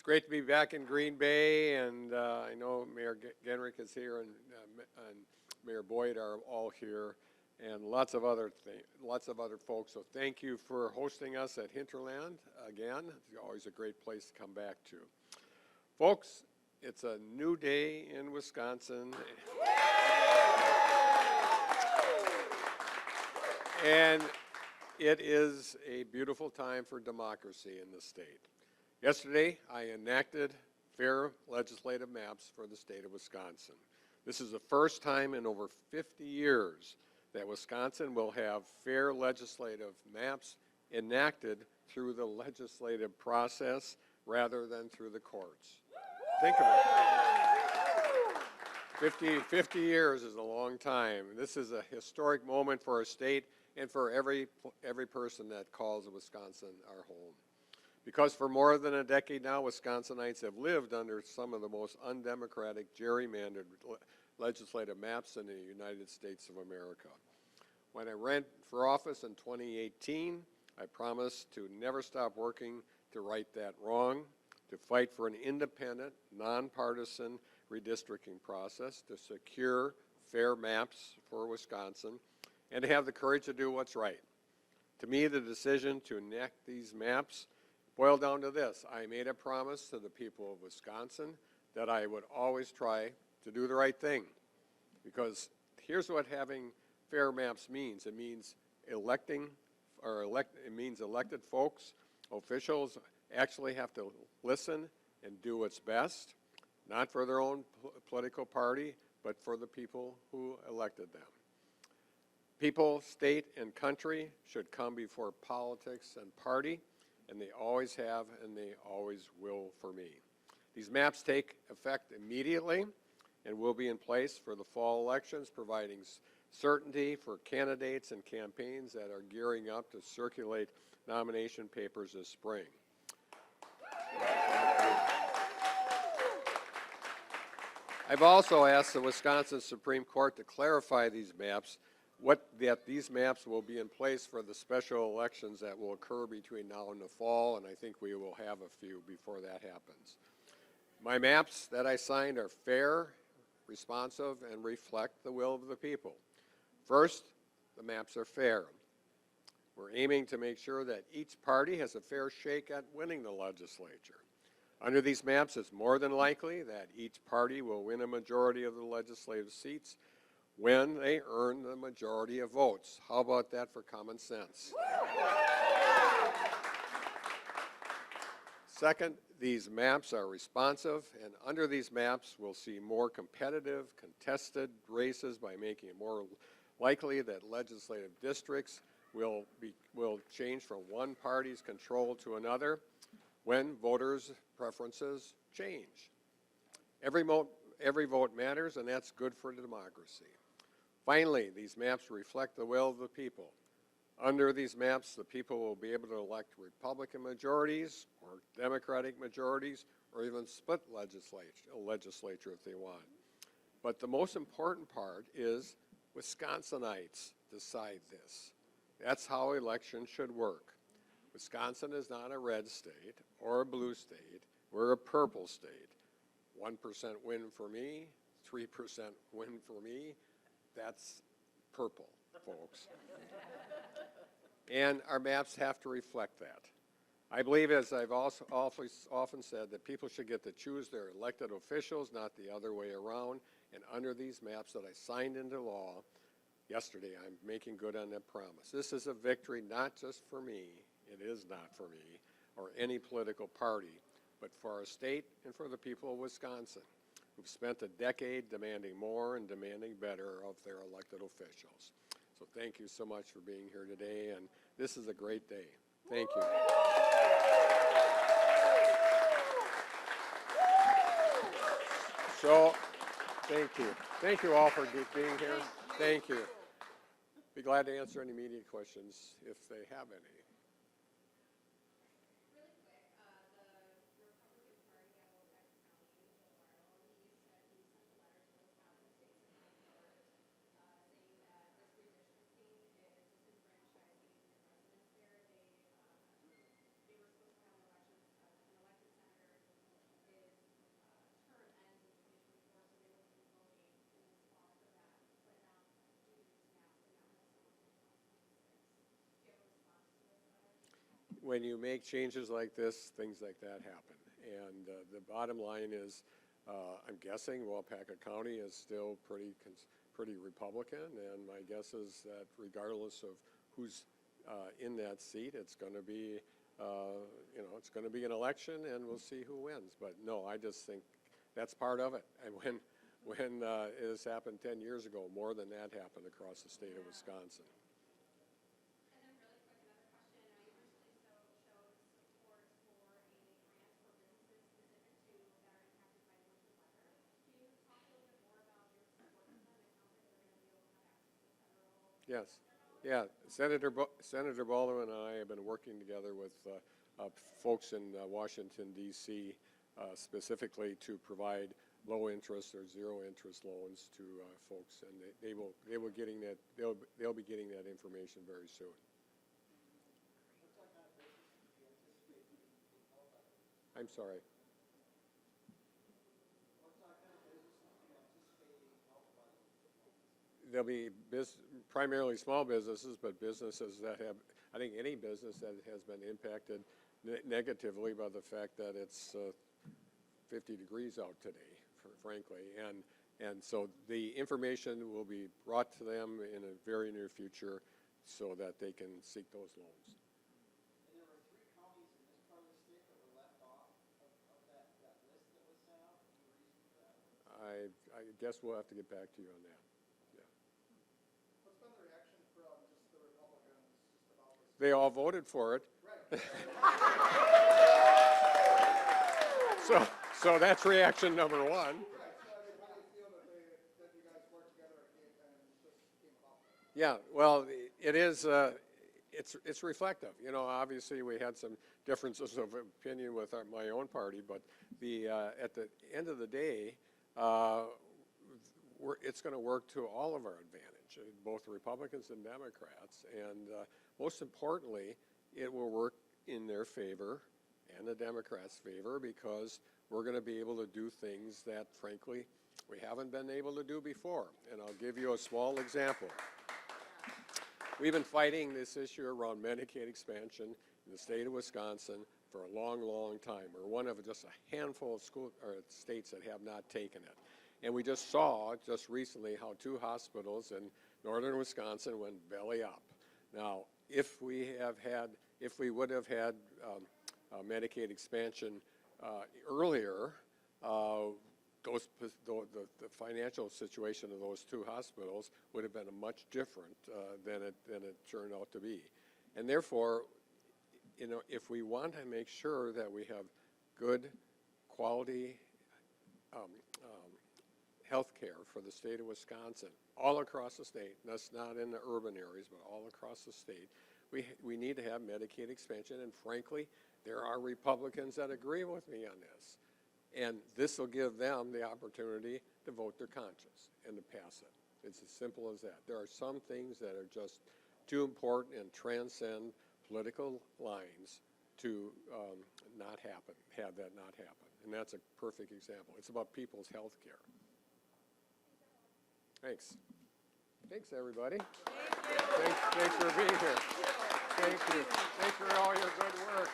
It's great to be back in Green Bay, and I know Mayor Genrich is here, and Mayor Boyd are all here, and lots of other folks. So thank you for hosting us at Hinterland again. It's always a great place to come back to, folks. It's a new day in Wisconsin, and it is a beautiful time for democracy in the state. Yesterday, I enacted fair legislative maps for the state of Wisconsin. This is the first time in over 50 years that Wisconsin will have fair legislative maps enacted through the legislative process rather than through the courts. Think of it. 50 years is a long time. This is a historic moment for our state and for every person that calls Wisconsin our home. Because for more than a decade now, Wisconsinites have lived under some of the most undemocratic, gerrymandered legislative maps in the United States of America. When I ran for office in 2018, I promised to never stop working to right that wrong, to fight for an independent, nonpartisan redistricting process, to secure fair maps for Wisconsin, and to have the courage to do what's right. To me, the decision to enact these maps boiled down to this. I made a promise to the people of Wisconsin that I would always try to do the right thing. Because here's what having fair maps means. It means elected folks, officials actually have to listen and do what's best, not for their own political party, but for the people who elected them. People, state, and country should come before politics and party, and they always have, and they always will for me. These maps take effect immediately and will be in place for the fall elections, providing certainty for candidates and campaigns that are gearing up to circulate nomination papers this spring. I've also asked the Wisconsin Supreme Court to clarify these maps, that these maps will be in place for the special elections that will occur between now and the fall, and I think we will have a few before that happens. My maps that I signed are fair, responsive, and reflect the will of the people. First, the maps are fair. We're aiming to make sure that each party has a fair shake at winning the legislature. Under these maps, it's more than likely that each party will win a majority of the legislative seats when they earn the majority of votes. How about that for common sense? Second, these maps are responsive, and under these maps, we'll see more competitive, contested races by making it more likely that legislative districts will change from one party's control to another when voters' preferences change. Every vote matters, and that's good for democracy. Finally, these maps reflect the will of the people. Under these maps, the people will be able to elect Republican majorities or Democratic majorities or even split legislature if they want. But the most important part is Wisconsinites decide this. That's how elections should work. Wisconsin is not a red state or a blue state. We're a purple state. 1% win for me, 3% win for me. That's purple, folks. And our maps have to reflect that. I believe, as I've also often said, that people should get to choose their elected officials, not the other way around. And under these maps that I signed into law yesterday, I'm making good on that promise. This is a victory not just for me, it is not for me, or any political party, but for our state and for the people of Wisconsin, who've spent a decade demanding more and demanding better of their elected officials. So thank you so much for being here today, and this is a great day. Thank you. So, thank you. Thank you all for being here. Thank you. Be glad to answer any immediate questions if they have any. when you make changes like this, things like that happen. And the bottom line is, I'm guessing Waupaca County is still pretty Republican, and my guess is that regardless of who's in that seat, it's going to be, it's going to be an election, and we'll see who wins. But no, I just think that's part of it. And when this happened 10 years ago, more than that happened across the state of Wisconsin. Yes. Yeah, Senator Baldwin and I have been working together with folks in Washington, D.C., specifically to provide low interest or zero interest loans to folks, and they'll be getting that information very soon. I'm sorry. There'll be primarily small businesses, but businesses that have, I think any business that has been impacted negatively by the fact that it's 50 degrees out today, frankly. And so the information will be brought to them in a very near future so that they can seek those loans. And there were 3 counties in this part of the state that were left off of that list that was sent out. Any reason for that? I guess we'll have to get back to you on that. They all voted for it. Right. so that's reaction number 1. Right. So, how do you feel that you guys worked together and just came about? Yeah, well, it is, it's reflective. Obviously we had some differences of opinion with my own party, but at the end of the day, it's going to work to all of our advantage, both Republicans and Democrats, and most importantly, it will work in their favor and the Democrats' favor because we're going to be able to do things that, frankly, we haven't been able to do before. And I'll give you a small example. We've been fighting this issue around Medicaid expansion in the state of Wisconsin for a long, long time. We're one of just a handful of states that have not taken it. And we just saw just recently how 2 hospitals in northern Wisconsin went belly up. Now, if we would have had Medicaid expansion earlier, the financial situation of those 2 hospitals would have been much different than it turned out to be. And therefore, if we want to make sure that we have good quality health care for the state of Wisconsin, all across the state, that's not in the urban areas, but all across the state, we need to have Medicaid expansion, and frankly, there are Republicans that agree with me on this. And this will give them the opportunity to vote their conscience and to pass it. It's as simple as that. There are some things that are just too important and transcend political lines to have that not happen. And that's a perfect example. It's about people's health care. Thanks. Thanks, everybody. Thank you. Thanks for being here. Thank you. Thanks for all your good work.